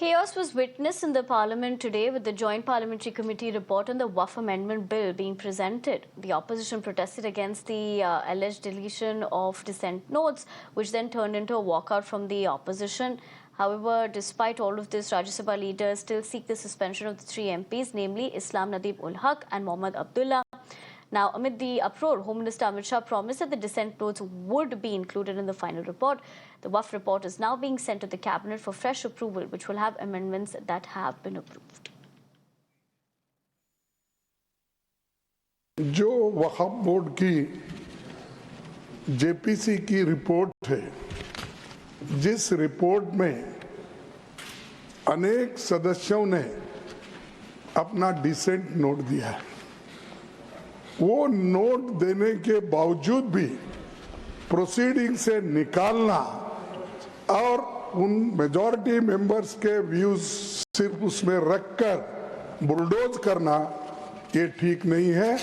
Chaos was witnessed in the Parliament today with the Joint Parliamentary Committee report on the Waqf Amendment Bill being presented. The opposition protested against the alleged deletion of dissent notes, which then turned into a walkout from the opposition. However, despite all of this, Rajya Sabha leaders still seek the suspension of the three MPs, namely Islam Nadeeb ul Haq and Mohammad Abdullah. Now, amid the uproar, Home Minister Amit Shah promised that the dissent notes would be included in the final report. The Waqf report is now being sent to the Cabinet for fresh approval, which will have amendments that have been approved. जो वक़्फ़ board की JPC की report है, जिस report में अनेक सदस्यों ने अपना डिसेंट नोट दिया है, वो नोट देने के बावजूद भी प्रोसीडिंग से निकालना और उन मेजॉरिटी मेंबर्स के व्यूज सिर्फ उसमें रखकर बुलडोज करना ये ठीक नहीं है।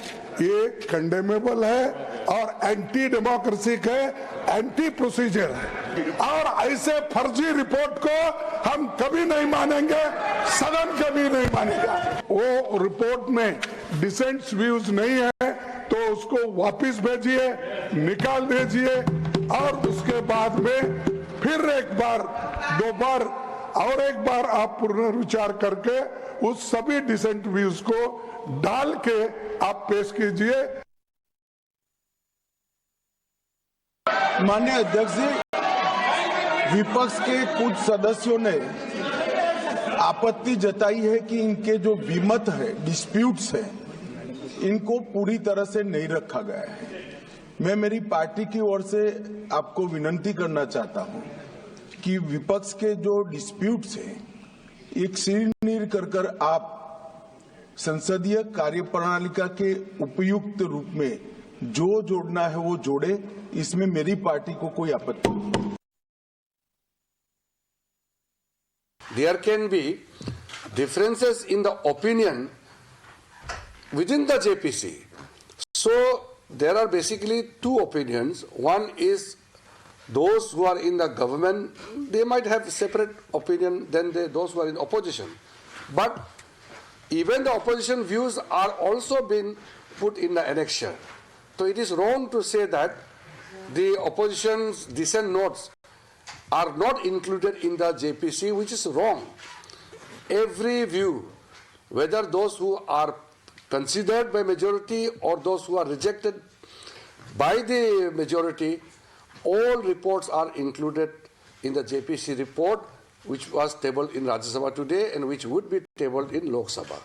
ये कंडेमेबल है और एंटी डेमोक्रेसिक है, एंटी प्रोसीजर है और ऐसे फर्जी रिपोर्ट को हम कभी नहीं मानेंगे, सदन कभी नहीं मानेगा। वो रिपोर्ट में डिसेंट्स व्यूज नहीं है तो उसको वापस भेजिए, निकाल दीजिए और उसके बाद में फिर एक बार, दो बार और एक बार आप पुनर्विचार करके उस सभी डिसेंट व्यूज को डाल के आप पेश कीजिए। माननीय अध्यक्ष जी, विपक्ष के कुछ सदस्यों ने आपत्ति जताई है कि इनके जो विमत है, डिस्प्यूट्स है, इनको पूरी तरह से नहीं रखा गया है। मैं मेरी पार्टी की ओर से आपको विनती करना चाहता हूं कि विपक्ष के जो डिस्प्यूट्स हैं, एक सिरनीर कर आप संसदीय कार्यप्रणालिका के उपयुक्त रूप में जो जोड़ना है वो जोड़े, इसमें मेरी पार्टी को कोई आपत्ति नहीं। There can be differences in the opinion within the JPC. So there are basically two opinions. One is those who are in the government, they might have separate opinion than those who are in opposition. But even the opposition views are also been put in the annexure. So it is wrong to say that the opposition's dissent notes are not included in the JPC, which is wrong. Every view, whether those who are considered by majority or those who are rejected by the majority, all reports are included in the JPC report, which was tabled in Rajya Sabha today and which would be tabled in Lok Sabha.